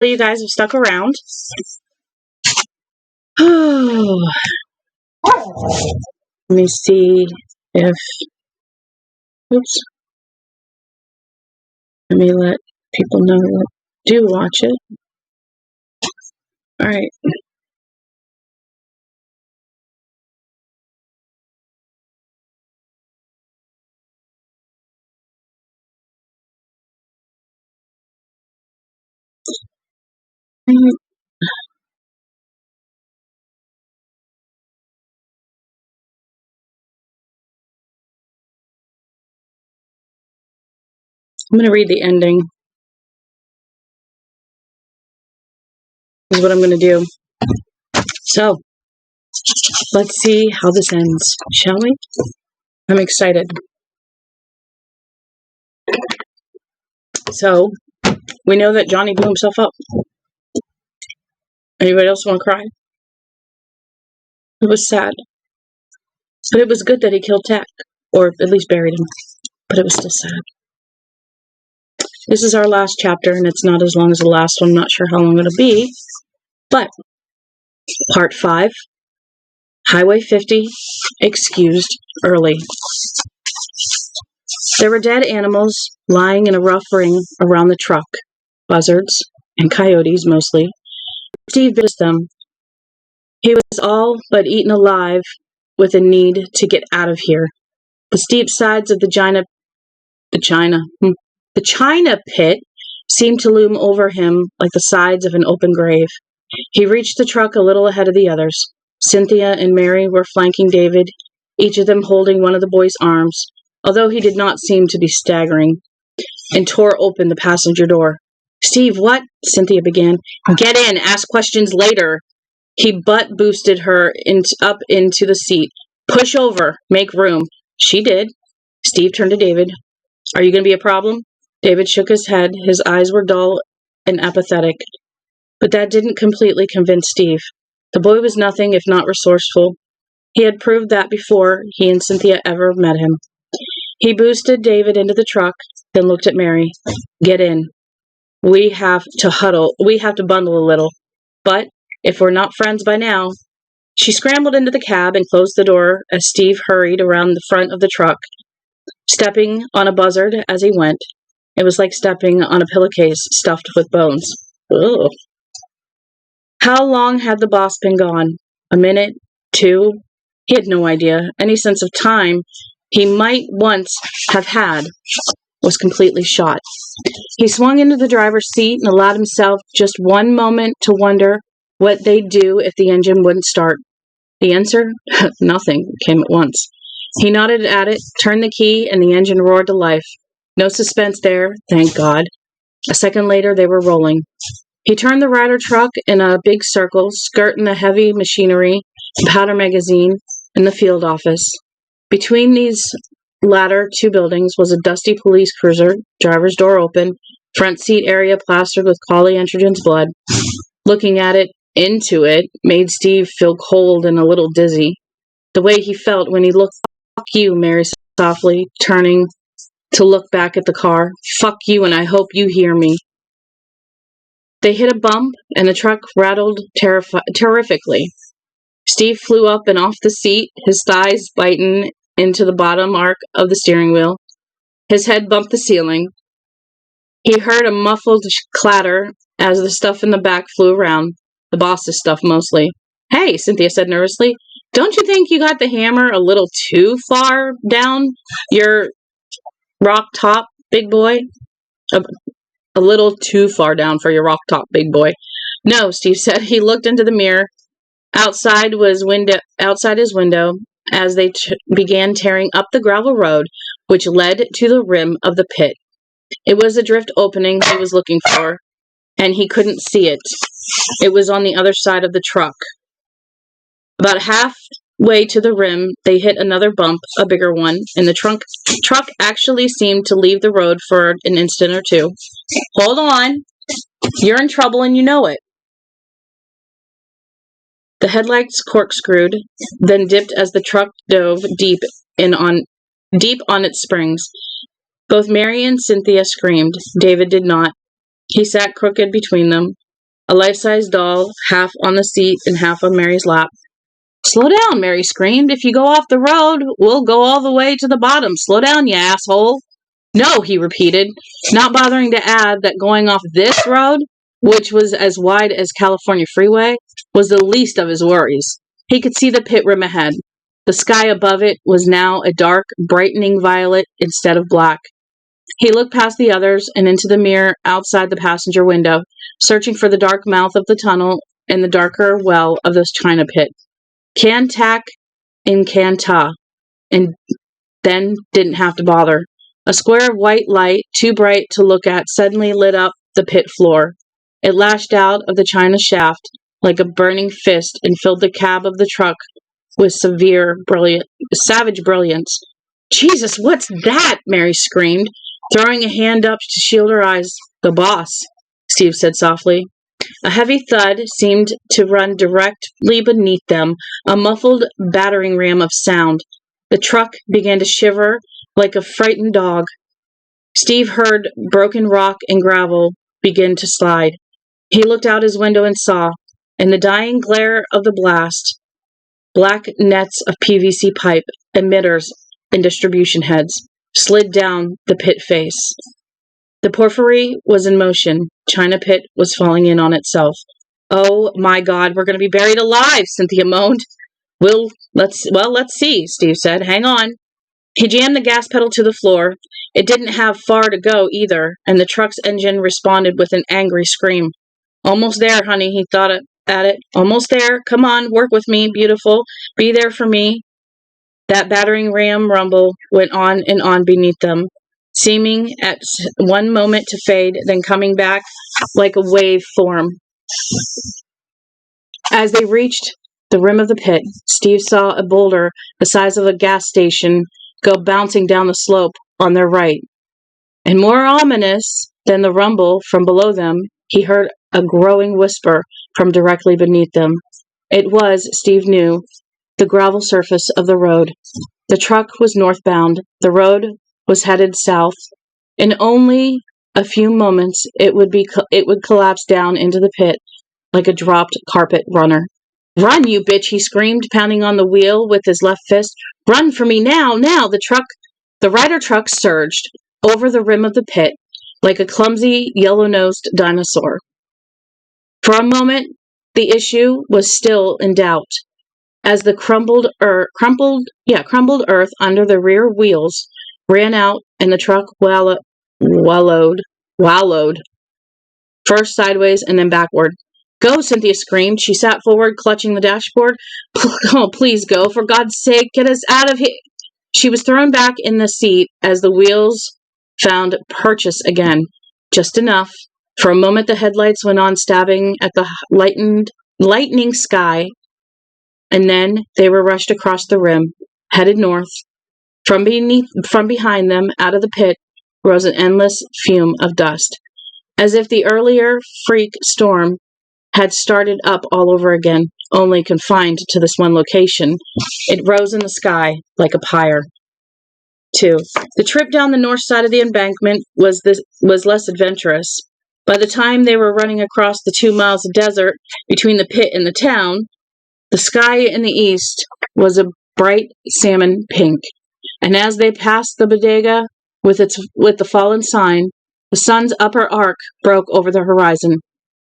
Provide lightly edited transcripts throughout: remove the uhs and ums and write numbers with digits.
You guys have stuck around. Let me see if... Oops. Let me let people know that do watch it. Alright. I'm going to read the ending. This is what I'm going to do. So, let's see how this ends, shall we? I'm excited. So, we know that Johnny blew himself up. Anybody else want to cry? It was sad. But it was good that he killed Tack. Or at least buried him. But it was still sad. This is our last chapter, and it's not as long as the last one. I'm not sure how long it'll be. But, Part 5, Highway 50, excused early. There were dead animals lying in a rough ring around the truck. Buzzards and coyotes, mostly. Steve visited them. He was all but eaten alive with a need to get out of here. The steep sides of the China pit seemed to loom over him like the sides of an open grave. He reached the truck a little ahead of the others. Cynthia and Mary were flanking David, each of them holding one of the boy's arms, although he did not seem to be staggering, and tore open the passenger door. "Steve, what?" Cynthia began. "Get in. Ask questions later." He butt-boosted her up into the seat. "Push over. Make room." She did. Steve turned to David. "Are you going to be a problem?" David shook his head. His eyes were dull and apathetic. But that didn't completely convince Steve. The boy was nothing if not resourceful. He had proved that before he and Cynthia ever met him. He boosted David into the truck, then looked at Mary. "Get in. We have to bundle a little. But if we're not friends by now..." She scrambled into the cab and closed the door as Steve hurried around the front of the truck, stepping on a buzzard as he went. It was like stepping on a pillowcase stuffed with bones. Ugh. How long had the boss been gone? A minute? 2? He had no idea. Any sense of time he might once have had was completely shot. He swung into the driver's seat and allowed himself just one moment to wonder what they'd do if the engine wouldn't start. The answer? Nothing came at once. He nodded at it, turned the key, and the engine roared to life. No suspense there, thank God. A second later, they were rolling. He turned the Ryder truck in a big circle, skirting the heavy machinery, the powder magazine, and the field office. Between these latter 2 buildings was a dusty police cruiser, driver's door open, front seat area plastered with Collie Entrogen's blood. Looking at it, into it, made Steve feel cold and a little dizzy. The way he felt when he looked. "Fuck you," Mary said softly, turning to look back at the car. "Fuck you, and I hope you hear me." They hit a bump, and the truck rattled terrifically. Steve flew up and off the seat, his thighs biting into the bottom arc of the steering wheel. His head bumped the ceiling. He heard a muffled clatter as the stuff in the back flew around. The boss's stuff, mostly. "Hey," Cynthia said nervously, "don't you think you got the hammer a little too far down your rock top, big boy?" A little too far down for your rock top, big boy." "No," Steve said. He looked into the mirror. Outside his window, as they began tearing up the gravel road, which led to the rim of the pit. It was a drift opening he was looking for, and he couldn't see it. It was on the other side of the truck. About halfway to the rim, they hit another bump, a bigger one, and the truck actually seemed to leave the road for an instant or two. "Hold on. You're in trouble and you know it." The headlights corkscrewed, then dipped as the truck dove deep on its springs. Both Mary and Cynthia screamed. David did not. He sat crooked between them. a life-size doll, half on the seat and half on Mary's lap. "Slow down," Mary screamed. "If you go off the road, we'll go all the way to the bottom. Slow down, you asshole." "No," he repeated, not bothering to add that going off this road, which was as wide as California Freeway, was the least of his worries. He could see the pit rim ahead. The sky above it was now a dark, brightening violet instead of black. He looked past the others and into the mirror outside the passenger window, searching for the dark mouth of the tunnel and the darker well of this china pit. Can-tac in Can-ta, and then didn't have to bother. A square of white light, too bright to look at, suddenly lit up the pit floor. It lashed out of the china shaft like a burning fist and filled the cab of the truck with savage brilliance. "Jesus, what's that?" Mary screamed, throwing a hand up to shield her eyes. "The boss," Steve said softly. A heavy thud seemed to run directly beneath them, a muffled battering ram of sound. The truck began to shiver like a frightened dog. Steve heard broken rock and gravel begin to slide. He looked out his window and saw, in the dying glare of the blast, black nets of PVC pipe, emitters, and distribution heads slid down the pit face. The porphyry was in motion. China Pit was falling in on itself. "Oh my God, we're going to be buried alive," Cynthia moaned. Let's see," Steve said. "Hang on." He jammed the gas pedal to the floor. It didn't have far to go either, and the truck's engine responded with an angry scream. "Almost there, honey," he thought at it. "Almost there. Come on, work with me, beautiful. Be there for me." That battering ram rumble went on and on beneath them, seeming at one moment to fade, then coming back like a wave form. As they reached the rim of the pit, Steve saw a boulder the size of a gas station go bouncing down the slope on their right. And more ominous than the rumble from below them, he heard a growing whisper from directly beneath them. It was, Steve knew, the gravel surface of the road. The truck was northbound. The road was headed south. In only a few moments, it would collapse down into the pit like a dropped carpet runner. "Run, you bitch!" he screamed, pounding on the wheel with his left fist. "Run for me now! Now!" The Ryder truck surged over the rim of the pit like a clumsy, yellow-nosed dinosaur. For a moment, the issue was still in doubt. As the crumbled earth under the rear wheels ran out and the truck wallowed, first sideways and then backward. "Go," Cynthia screamed. She sat forward, clutching the dashboard. "Oh, please go. For God's sake, get us out of here." She was thrown back in the seat as the wheels found purchase again. Just enough. For a moment, the headlights went on stabbing at the lightning sky, and then they were rushed across the rim, headed north. From behind them, out of the pit, rose an endless fume of dust, as if the earlier freak storm had started up all over again, only confined to this one location. It rose in the sky like a pyre. 2. The trip down the north side of the embankment was less adventurous. By the time they were running across the 2 miles of desert between the pit and the town, the sky in the east was a bright salmon pink, and as they passed the bodega with the fallen sign, the sun's upper arc broke over the horizon.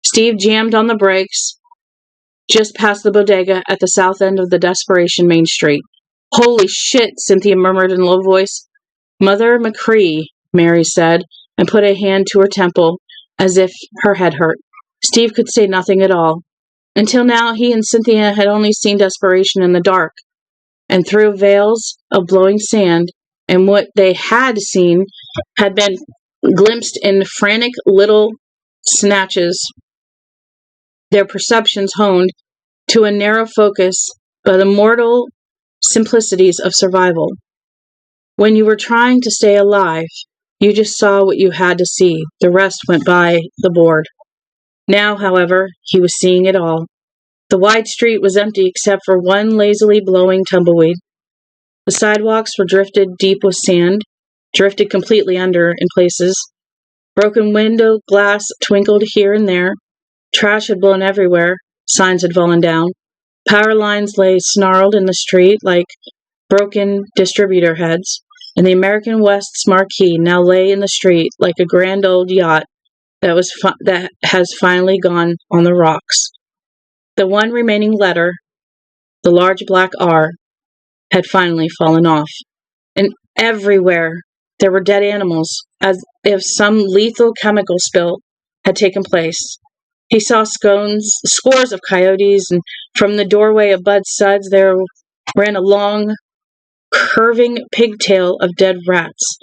Steve jammed on the brakes just past the bodega at the south end of the Desperation Main Street. "Holy shit," Cynthia murmured in a low voice. "Mother McCree," Mary said, and put a hand to her temple, as if her head hurt. Steve could say nothing at all. Until now, he and Cynthia had only seen desperation in the dark, and through veils of blowing sand, and what they had seen had been glimpsed in frantic little snatches, their perceptions honed to a narrow focus by the mortal simplicities of survival. When you were trying to stay alive, you just saw what you had to see. The rest went by the board. Now, however, he was seeing it all. The wide street was empty except for one lazily blowing tumbleweed. The sidewalks were drifted deep with sand, drifted completely under in places. Broken window glass twinkled here and there. Trash had blown everywhere. Signs had fallen down. Power lines lay snarled in the street like broken distributor heads, and the American West's marquee now lay in the street like a grand old yacht that has finally gone on the rocks. The one remaining letter, the large black R, had finally fallen off. And everywhere there were dead animals, as if some lethal chemical spill had taken place. He saw scores of coyotes, and from the doorway of Bud Suds there ran a long, curving pigtail of dead rats,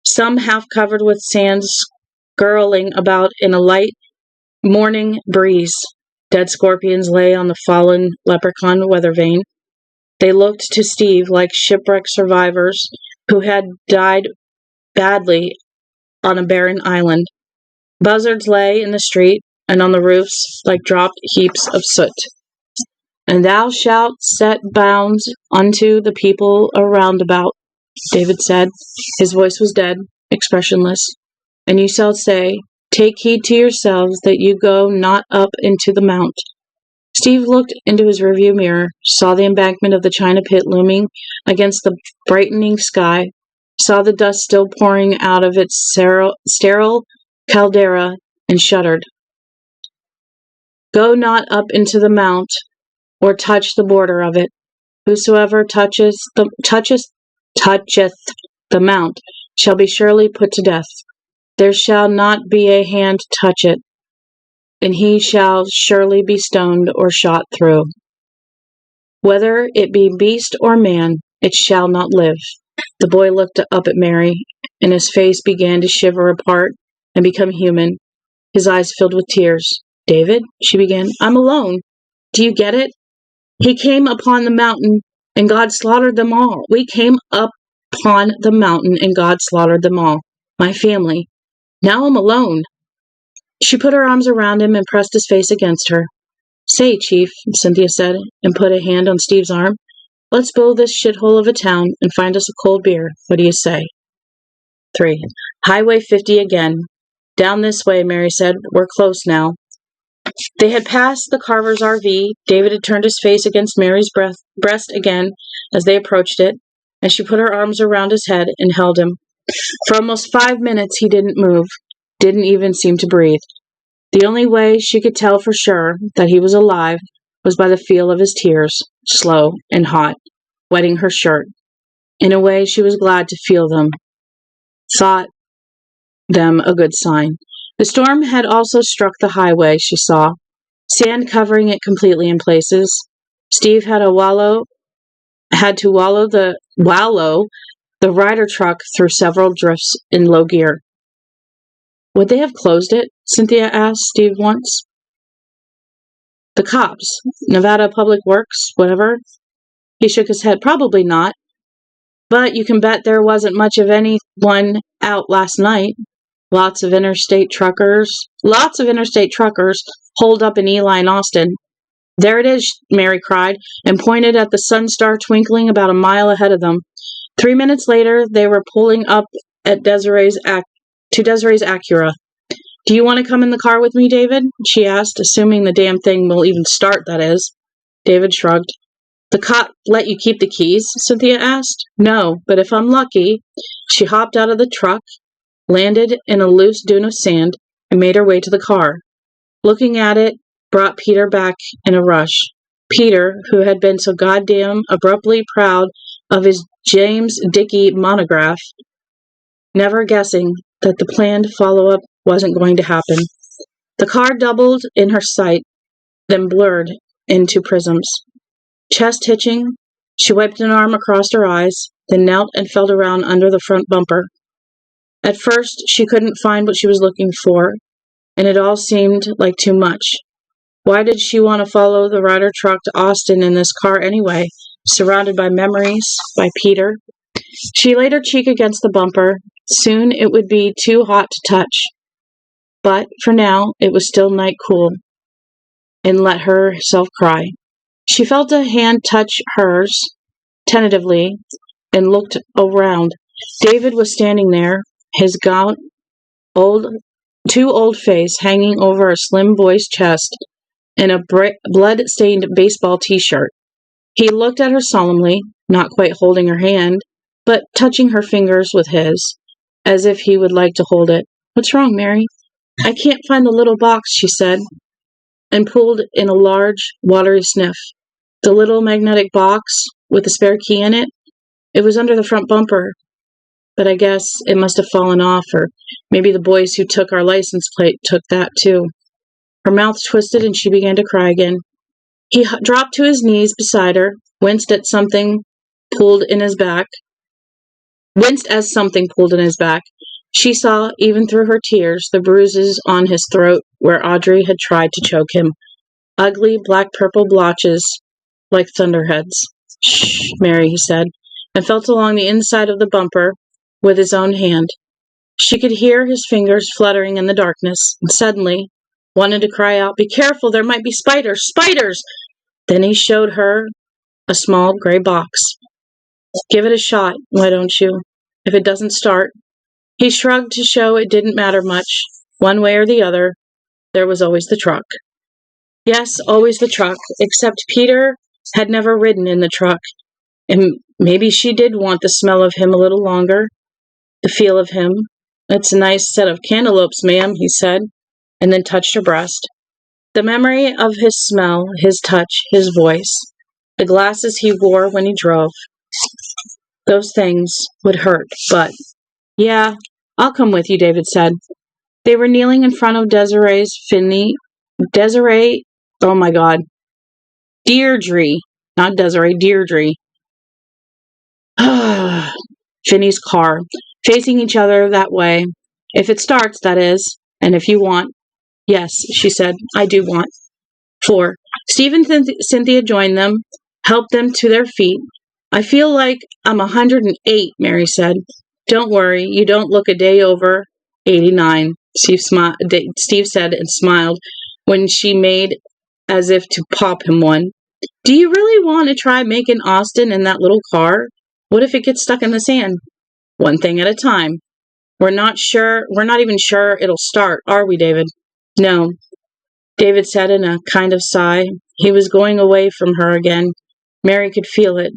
some half covered with sand, skirling about in a light morning breeze. Dead scorpions lay on the fallen leprechaun weather vane. They looked to Steve like shipwreck survivors who had died badly on a barren island. Buzzards lay in the street and on the roofs like dropped heaps of soot. And thou shalt set bounds unto the people around about, David said. His voice was dead, expressionless. And you shall say, take heed to yourselves that you go not up into the mount. Steve looked into his rearview mirror, saw the embankment of the China pit looming against the brightening sky, saw the dust still pouring out of its sterile caldera, and shuddered. Go not up into the mount, or touch the border of it. Whosoever toucheth the mount shall be surely put to death. There shall not be a hand touch it, and he shall surely be stoned or shot through. Whether it be beast or man, it shall not live. The boy looked up at Mary, and his face began to shiver apart and become human. His eyes filled with tears. David, she began, I'm alone. Do you get it? He came upon the mountain, and God slaughtered them all. We came upon the mountain, and God slaughtered them all. My family. Now I'm alone. She put her arms around him and pressed his face against her. Say, Chief, Cynthia said, and put a hand on Steve's arm. Let's blow this shithole of a town and find us a cold beer. What do you say? 3. Highway 50 again. Down this way, Mary said. We're close now. They had passed the Carver's RV. David had turned his face against Mary's breast again as they approached it, and she put her arms around his head and held him. For almost 5 minutes he didn't move, didn't even seem to breathe. The only way she could tell for sure that he was alive was by the feel of his tears, slow and hot, wetting her shirt. In a way, she was glad to feel them, thought them a good sign. The storm had also struck the highway, she saw, sand covering it completely in places. Steve had to wallow the rider truck through several drifts in low gear. Would they have closed it? Cynthia asked Steve once. The cops, Nevada Public Works, whatever. He shook his head. Probably not. But you can bet there wasn't much of anyone out last night. Lots of interstate truckers holed up in Eli and Austin. There it is, Mary cried, and pointed at the sun star twinkling about a mile ahead of them. 3 minutes later, they were pulling up at Desiree's Acura. Do you want to come in the car with me, David? She asked, assuming the damn thing will even start, that is. David shrugged. The cop let you keep the keys? Cynthia asked. No, but if I'm lucky. She hopped out of the truck, landed in a loose dune of sand, and made her way to the car. Looking at it brought Peter back in a rush. Peter, who had been so goddamn abruptly proud of his James Dickey monograph, never guessing that the planned follow-up wasn't going to happen. The car doubled in her sight, then blurred into prisms. Chest hitching, she wiped an arm across her eyes, then knelt and felt around under the front bumper. At first, she couldn't find what she was looking for, and it all seemed like too much. Why did she want to follow the rider truck to Austin in this car anyway, surrounded by memories, by Peter? She laid her cheek against the bumper. Soon it would be too hot to touch. But for now, it was still night cool, and let herself cry. She felt a hand touch hers, tentatively, and looked around. David was standing there, his gaunt, old too old-faced, hanging over a slim boy's chest in a blood-stained baseball t-shirt. He looked at her solemnly, not quite holding her hand, but touching her fingers with his, as if he would like to hold it. "What's wrong, Mary?" "I can't find the little box," she said, and pulled in a large, watery sniff. The little magnetic box with the spare key in it? It was under the front bumper, but I guess it must have fallen off, or maybe the boys who took our license plate took that too. Her mouth twisted and she began to cry again. He dropped to his knees beside her, winced as something pulled in his back. She saw, even through her tears, the bruises on his throat where Audrey had tried to choke him. Ugly black-purple blotches, like thunderheads. "Shh, Mary," he said, and felt along the inside of the bumper with his own hand. She could hear his fingers fluttering in the darkness, and suddenly wanted to cry out, "Be careful, there might be spiders! Spiders!" Then he showed her a small gray box. "Give it a shot, why don't you? If it doesn't start." He shrugged to show it didn't matter much. One way or the other, there was always the truck. Yes, always the truck, except Peter had never ridden in the truck, and maybe she did want the smell of him a little longer, the feel of him. "That's a nice set of cantaloupes, ma'am," he said, and then touched her breast. The memory of his smell, his touch, his voice, the glasses he wore when he drove, those things would hurt, but... "Yeah, I'll come with you," David said. They were kneeling in front of Desiree, oh my God, Deirdre, not Desiree, Deirdre. Finney's car, facing each other that way. "If it starts, that is, and if you want." "Yes," she said, "I do want." 4. Steve and Cynthia joined them, helped them to their feet. "I feel like I'm 108, Mary said. "Don't worry, you don't look a day over 89, Steve said and smiled when she made as if to pop him one. "Do you really want to try making Austin in that little car? What if it gets stuck in the sand?" "One thing at a time. We're not even sure it'll start, are we, David?" "No," David said in a kind of sigh. He was going away from her again. Mary could feel it,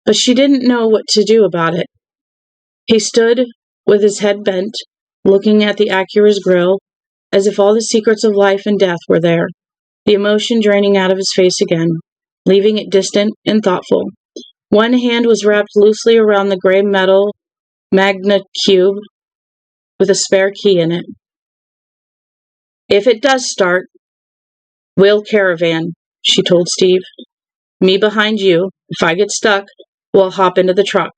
but she didn't know what to do about it. He stood with his head bent, looking at the Acura's grill, as if all the secrets of life and death were there, the emotion draining out of his face again, leaving it distant and thoughtful. One hand was wrapped loosely around the gray metal magnet cube with a spare key in it. "If it does start, we'll caravan," she told Steve. "Me behind you. If I get stuck, we'll hop into the truck.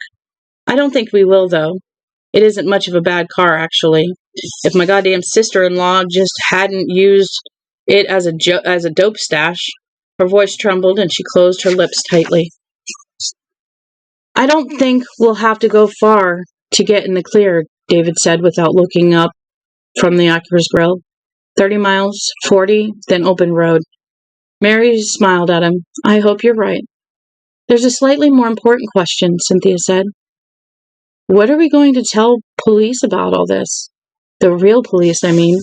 I don't think we will, though. It isn't much of a bad car, actually. If my goddamn sister-in-law just hadn't used it as a dope stash." Her voice trembled and she closed her lips tightly. "I don't think we'll have to go far to get in the clear," David said without looking up from the Acura's grill. 30 miles, 40, then open road. Mary smiled at him. "I hope you're right." "There's a slightly more important question," Cynthia said. "What are we going to tell police about all this? The real police, I mean."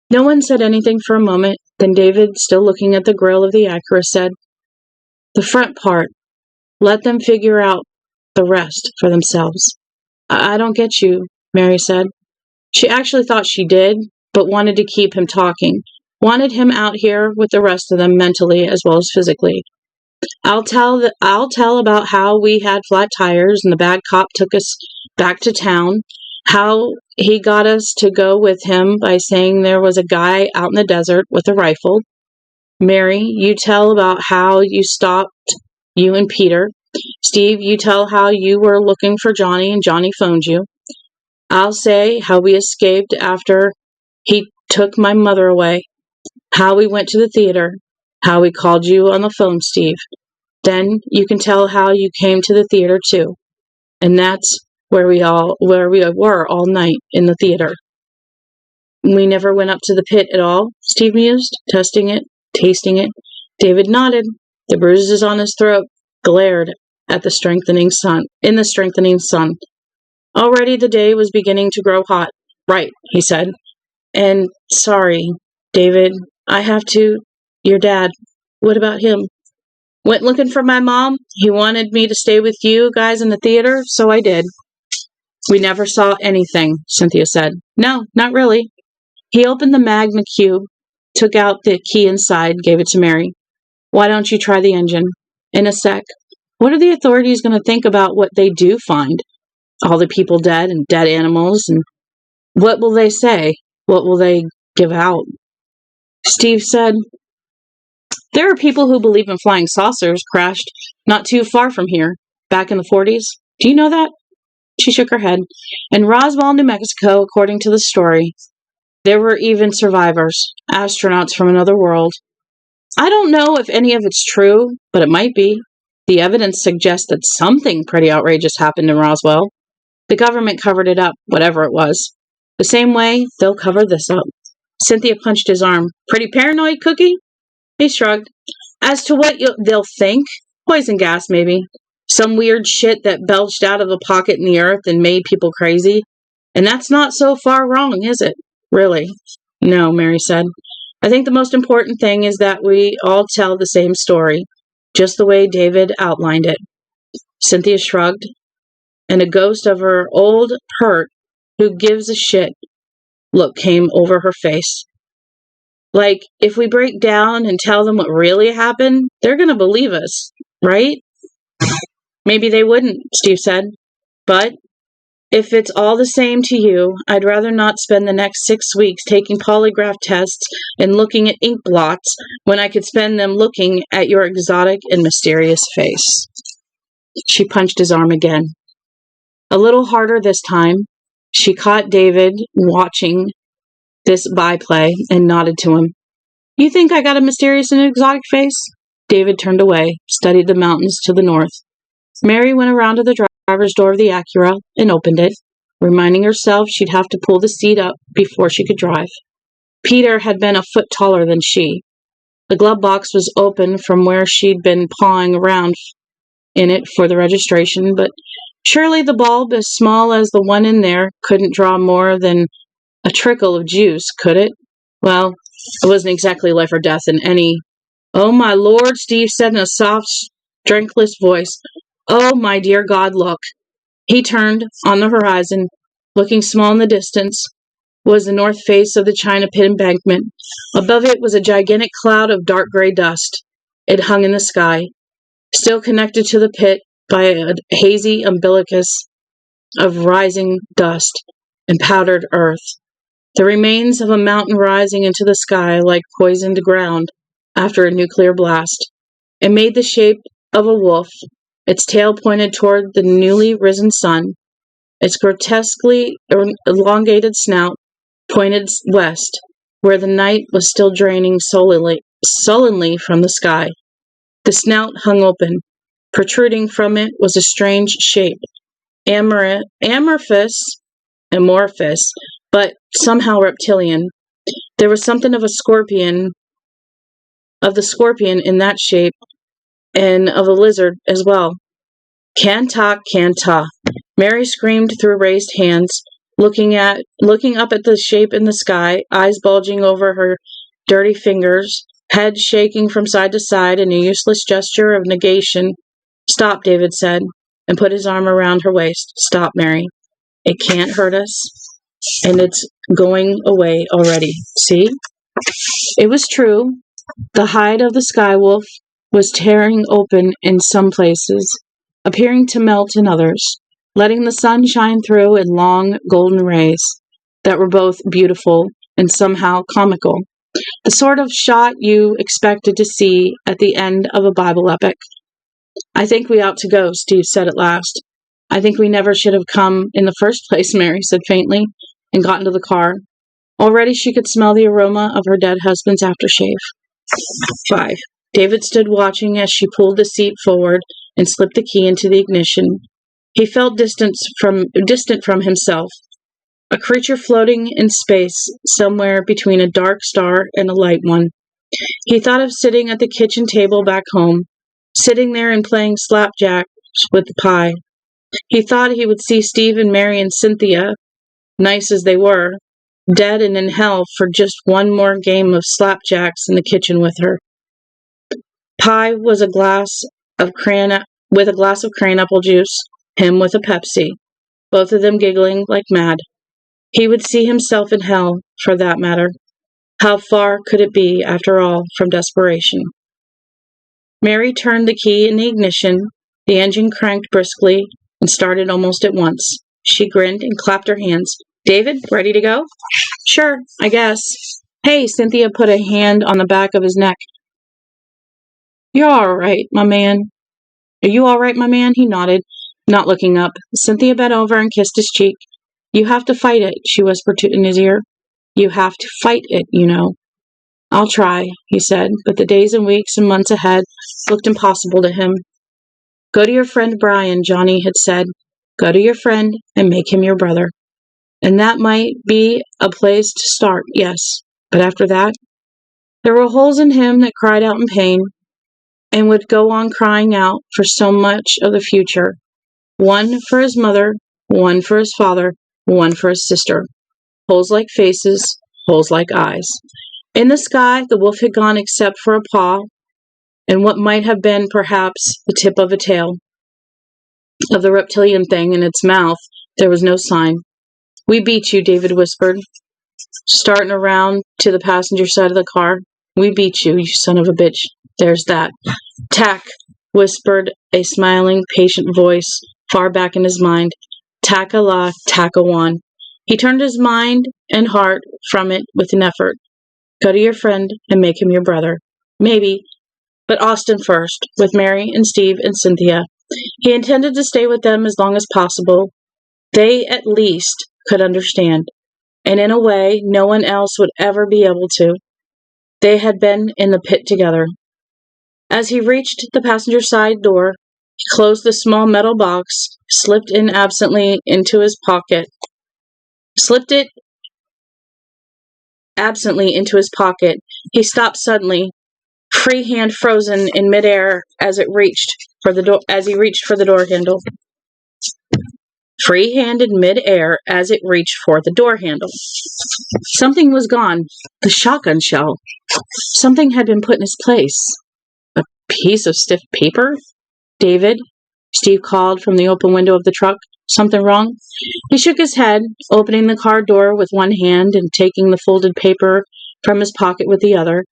No one said anything for a moment. Then David, still looking at the grill of the Acura, said, "The front part. Let them figure out the rest for themselves." I don't get you," Mary said. She actually thought she did, but wanted to keep him talking. Wanted him out here with the rest of them mentally as well as physically. I'll tell about how we had flat tires and the bad cop took us back to town, how he got us to go with him by saying there was a guy out in the desert with a rifle. Mary, you tell about how you stopped you and Peter. Steve, you tell how you were looking for Johnny and Johnny phoned you. I'll say how we escaped after he took my mother away, how we went to the theater, how we called you on the phone, Steve. Then you can tell how you came to the theater too. And that's where we were all night, in the theater. We never went up to the pit at all, Steve mused, testing it, tasting it. David nodded. The bruises on his throat glared at the strengthening sun. Already the day was beginning to grow hot. "Right," he said. And sorry, David, I have to. Your dad. What about him? Went looking for my mom. He wanted me to stay with you guys in the theater, so I did. We never saw anything, Cynthia said. No, not really. He opened the Magna Cube, took out the key inside, gave it to Mary. Why don't you try the engine? In a sec. What are the authorities going to think about what they do find? All the people dead and dead animals, and what will they say? What will they give out? Steve said, there are people who believe in flying saucers crashed not too far from here, back in the 40s. Do you know that? She shook her head. In Roswell, New Mexico, according to the story, there were even survivors, astronauts from another world. I don't know if any of it's true, but it might be. The evidence suggests that something pretty outrageous happened in Roswell. The government covered it up, whatever it was. The same way they'll cover this up. Cynthia punched his arm. Pretty paranoid, Cookie? He shrugged. As to what they'll think, poison gas, maybe. Some weird shit that belched out of a pocket in the earth and made people crazy. And that's not so far wrong, is it? Really? No, Mary said. I think the most important thing is that we all tell the same story, just the way David outlined it. Cynthia shrugged, and a ghost of her old hurt who gives a shit look came over her face. Like, if we break down and tell them what really happened, they're going to believe us, right? Maybe they wouldn't, Steve said. But if it's all the same to you, I'd rather not spend the next 6 weeks taking polygraph tests and looking at ink blots when I could spend them looking at your exotic and mysterious face. She punched his arm again. A little harder this time. She caught David watching this byplay and nodded to him. You think I got a mysterious and exotic face? David turned away, studied the mountains to the north. Mary went around to the driver's door of the Acura and opened it, reminding herself she'd have to pull the seat up before she could drive. Peter had been a foot taller than she. The glove box was open from where she'd been pawing around in it for the registration, but surely the bulb, as small as the one in there, couldn't draw more than a trickle of juice, could it? Well, it wasn't exactly life or death in any. Oh, my Lord, Steve said in a soft, strengthless voice. Oh, my dear God, look. He turned. On the horizon, looking small in the distance, was the north face of the China Pit embankment. Above it was a gigantic cloud of dark gray dust. It hung in the sky, still connected to the pit by a hazy umbilicus of rising dust and powdered earth. The remains of a mountain rising into the sky like poisoned ground after a nuclear blast. It made the shape of a wolf, its tail pointed toward the newly risen sun, its grotesquely elongated snout pointed west, where the night was still draining sullenly from the sky. The snout hung open. Protruding from it was a strange shape, amorphous, but somehow reptilian. There was something of the scorpion in that shape, and of a lizard as well. Can-ta, can-ta. Mary screamed through raised hands, looking up at the shape in the sky, eyes bulging over her dirty fingers, head shaking from side to side in a useless gesture of negation. Stop, David said, and put his arm around her waist. Stop, Mary. It can't hurt us, and it's going away already. See? It was true. The hide of the sky wolf was tearing open in some places, appearing to melt in others, letting the sun shine through in long golden rays that were both beautiful and somehow comical. The sort of shot you expected to see at the end of a Bible epic. I think we ought to go, Steve said at last. I think we never should have come in the first place, Mary said faintly, and got into the car. Already she could smell the aroma of her dead husband's aftershave. 5. David stood watching as she pulled the seat forward and slipped the key into the ignition. He felt distant from himself, a creature floating in space somewhere between a dark star and a light one. He thought of sitting at the kitchen table back home, sitting there and playing slapjack with the pie. He thought he would see Steve and Mary and Cynthia, nice as they were, dead and in hell for just one more game of slapjacks in the kitchen with her. Pie was with a glass of crayon apple juice, him with a Pepsi, both of them giggling like mad. He would see himself in hell, for that matter. How far could it be, after all, from desperation? Mary turned the key in the ignition. The engine cranked briskly and started almost at once. She grinned and clapped her hands. David, ready to go? Sure, I guess. Hey, Cynthia put a hand on the back of his neck. You're all right, my man. Are you all right, my man? He nodded, not looking up. Cynthia bent over and kissed his cheek. You have to fight it, she whispered in his ear. You have to fight it, you know. I'll try, he said, but the days and weeks and months ahead looked impossible to him. Go to your friend Brian, Johnny had said. Go to your friend and make him your brother. And that might be a place to start, yes. But after that, there were holes in him that cried out in pain and would go on crying out for so much of the future. One for his mother, one for his father, one for his sister. Holes like faces, holes like eyes. In the sky, the wolf had gone except for a paw and what might have been perhaps the tip of a tail. Of the reptilian thing in its mouth, there was no sign. We beat you, David whispered, starting around to the passenger side of the car. We beat you, you son of a bitch. There's that. Tack, whispered a smiling, patient voice far back in his mind. Taka-la, Taka-wan. He turned his mind and heart from it with an effort. Go to your friend and make him your brother. Maybe, but Austin first, with Mary and Steve and Cynthia. He intended to stay with them as long as possible. They, at least, could understand, and in a way no one else would ever be able to. They had been in the pit together. As he reached the passenger side door, he closed the small metal box, slipped it absently into his pocket. He stopped suddenly, free hand frozen in midair as he reached for the door handle. Free-handed mid-air as it reached for the door handle. Something was gone. The shotgun shell. Something had been put in its place. A piece of stiff paper? David? Steve called from the open window of the truck. Something wrong? He shook his head, opening the car door with one hand and taking the folded paper from his pocket with the other.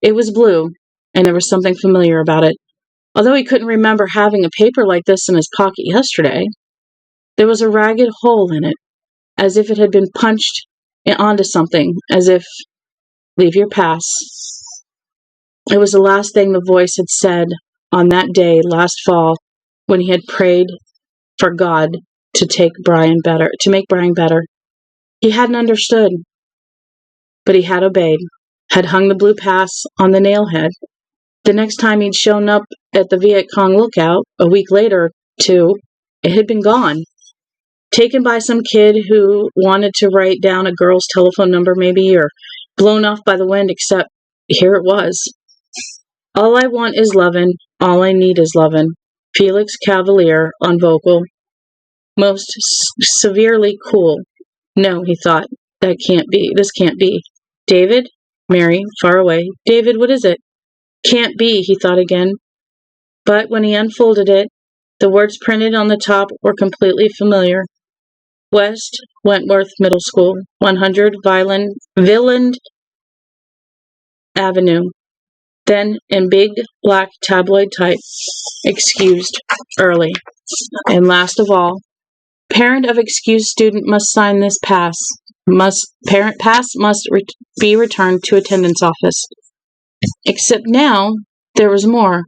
It was blue, and there was something familiar about it. Although he couldn't remember having a paper like this in his pocket yesterday, there was a ragged hole in it, as if it had been punched onto something, as if, leave your pass. It was the last thing the voice had said on that day last fall when he had prayed for God to make Brian better. He hadn't understood, but he had obeyed, had hung the blue pass on the nail head. The next time he'd shown up at the Viet Cong lookout, a week later or two, it had been gone. Taken by some kid who wanted to write down a girl's telephone number maybe, or blown off by the wind, except here it was. All I want is lovin', all I need is lovin'. Felix Cavalier on vocal. Most severely cool. No, he thought, this can't be. David? Mary, far away. David, what is it? Can't be, he thought again. But when he unfolded it, the words printed on the top were completely familiar. West Wentworth Middle School, 100 Villand Avenue. Then, in big black tabloid type, excused early. And last of all, parent of excused student must sign this pass. Parent pass must be returned to attendance office. Except now, there was more.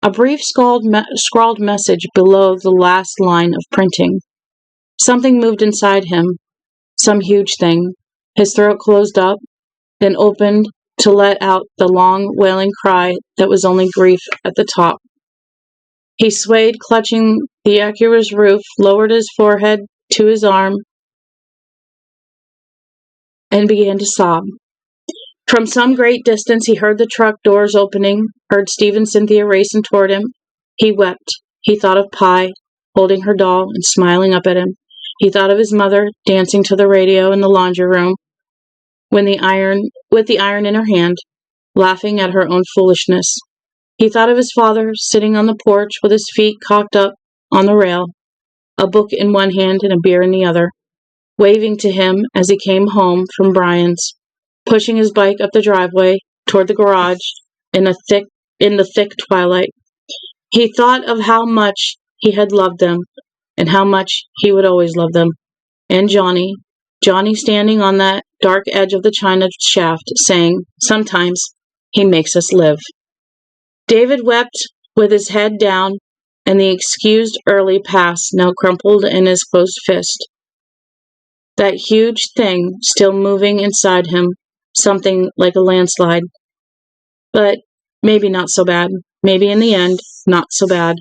A brief scrawled message below the last line of printing. Something moved inside him. Some huge thing. His throat closed up, then opened to let out the long, wailing cry that was only grief at the top. He swayed, clutching the Acura's roof, lowered his forehead to his arm, and began to sob. From some great distance, he heard the truck doors opening, heard Steve and Cynthia racing toward him. He wept. He thought of Pie, holding her doll and smiling up at him. He thought of his mother, dancing to the radio in the laundry room, with the iron in her hand, laughing at her own foolishness. He thought of his father sitting on the porch with his feet cocked up on the rail, a book in one hand and a beer in the other, waving to him as he came home from Brian's, pushing his bike up the driveway toward the garage in the thick twilight. He thought of how much he had loved them and how much he would always love them. And Johnny standing on that dark edge of the china shaft, saying, "Sometimes he makes us live." David wept with his head down and the excused early pass now crumpled in his closed fist. That huge thing still moving inside him, something like a landslide. But maybe not so bad. Maybe in the end, not so bad.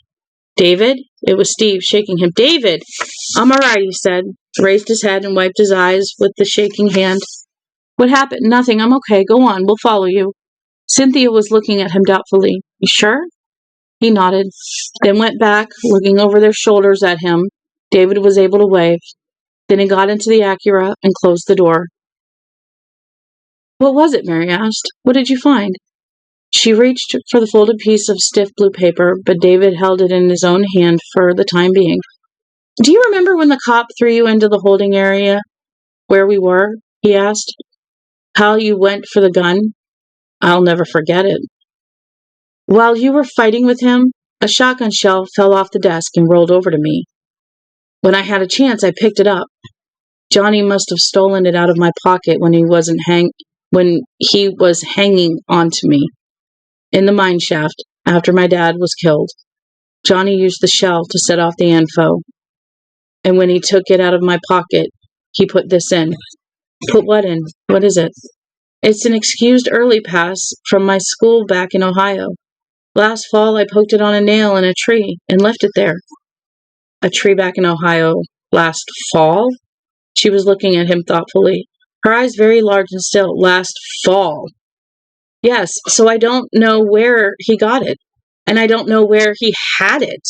"David?" It was Steve shaking him. "David!" "I'm all right," he said, raised his head and wiped his eyes with the shaking hand. "What happened?" "Nothing. I'm okay. Go on. We'll follow you." Cynthia was looking at him doubtfully. "You sure?" He nodded, then went back, looking over their shoulders at him. David was able to wave. Then he got into the Acura and closed the door. "What was it?" Mary asked. "What did you find?" She reached for the folded piece of stiff blue paper, but David held it in his own hand for the time being. "Do you remember when the cop threw you into the holding area where we were?" he asked. "How you went for the gun?" "I'll never forget it." "While you were fighting with him, a shotgun shell fell off the desk and rolled over to me. When I had a chance, I picked it up. Johnny must have stolen it out of my pocket when he was hanging on to me in the mine shaft after my dad was killed. Johnny used the shell to set off the info. And when he took it out of my pocket, he put this in." "Put what in? What is it?" "It's an excused early pass from my school back in Ohio. Last fall, I poked it on a nail in a tree and left it there." "A tree back in Ohio last fall?" She was looking at him thoughtfully, her eyes very large and still. "Last fall?" "Yes, so I don't know where he got it, and I don't know where he had it.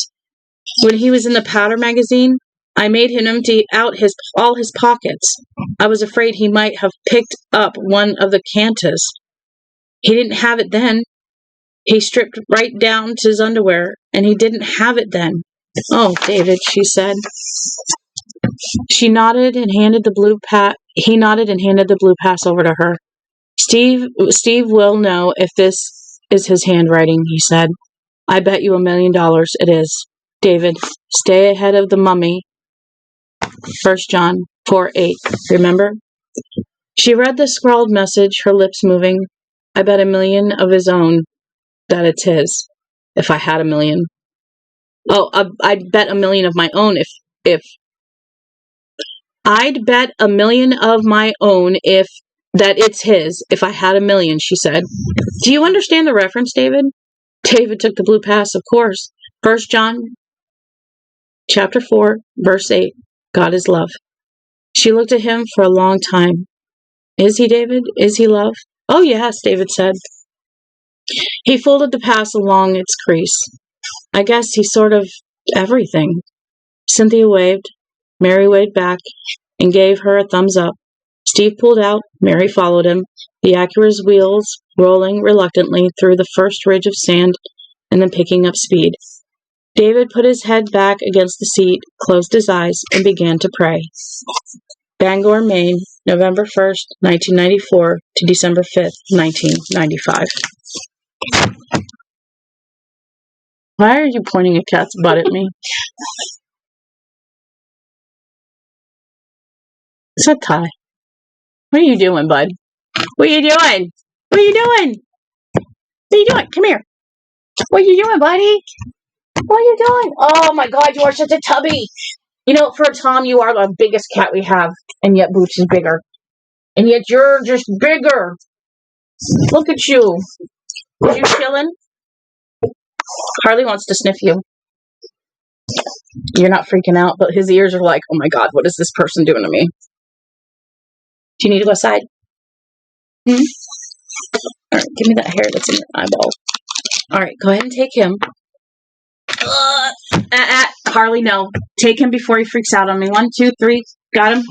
When he was in the powder magazine, I made him empty out all his pockets. I was afraid he might have picked up one of the cantas. He didn't have it then. He stripped right down to his underwear, and he didn't have it then." "Oh, David," she said. He nodded and handed the blue pass over to her. Steve will know if this is his handwriting," he said. "I bet you $1 million it is. David, stay ahead of the mummy. 1 John 4:8. Remember?" She read the scrawled message, her lips moving. "I bet $1 million of his own that it's his. If I had $1 million. Oh, I'd bet $1 million of my own if I'd bet $1 million of my own that it's his if I had $1 million," she said. "Do you understand the reference, David?" David took the blue pass, of course. 1 John chapter 4, verse 8. God is love. She looked at him for a long time. "Is he, David? Is he love?" "Oh, yes," David said. He folded the pass along its crease. "I guess he's sort of everything." Cynthia waved. Mary waved back and gave her a thumbs up. Steve pulled out. Mary followed him, the Acura's wheels rolling reluctantly through the first ridge of sand and then picking up speed. David put his head back against the seat, closed his eyes, and began to pray. Bangor, Maine, November 1st, 1994 to December 5th, 1995. Why are you pointing a cat's butt at me? Sit Ty. What are you doing, bud? What are you doing? What are you doing? What are you doing? Come here. What are you doing, buddy? What are you doing? Oh my God, you are such a tubby. You know, for a Tom, you are the biggest cat we have, and yet Boots is bigger. And yet you're just bigger. Look at you. Are you chilling? Harley wants to sniff you. You're not freaking out, but his ears are like, "Oh my God, what is this person doing to me?" Do you need to go outside? All right, give me that hair that's in your eyeball. All right, go ahead and take him. Harley, no. Take him before he freaks out on me. 1, 2, 3. Got him?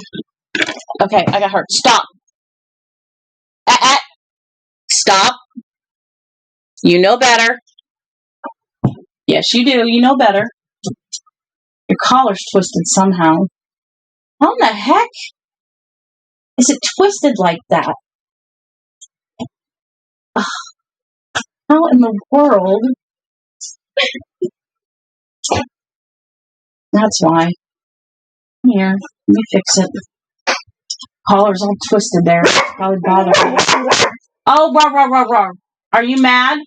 Okay, I got her. Stop. Stop. You know better. Yes, you do. You know better. Your collar's twisted somehow. How in the heck is it twisted like that? How in the world? That's why. Here, let me fix it. Collar's all twisted there. Probably bothering you. Oh, roar, roar, roar, roar. Are you mad?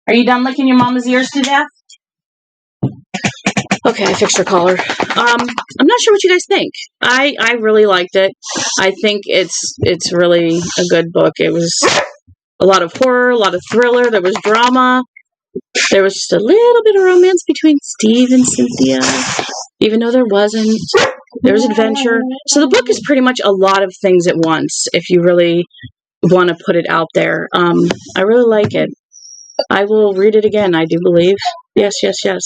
Are you done licking your mama's ears to death? Okay, I fixed her collar. I'm not sure what you guys think. I really liked it. I think it's really a good book. It was a lot of horror, a lot of thriller. There was drama. There was just a little bit of romance between Steve and Cynthia, even though there wasn't. There was adventure. So the book is pretty much a lot of things at once, if you really want to put it out there. I really like it. I will read it again, I do believe. Yes, yes, yes.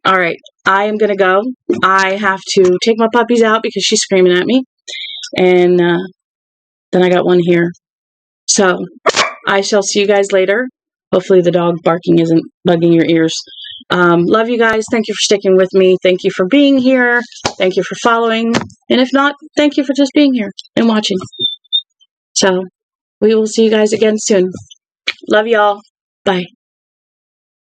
All right, I am going to go. I have to take my puppies out because she's screaming at me. And then I got one here. So I shall see you guys later. Hopefully the dog barking isn't bugging your ears. Love you guys. Thank you for sticking with me. Thank you for being here. Thank you for following. And if not, thank you for just being here and watching. So we will see you guys again soon. Love y'all. Bye.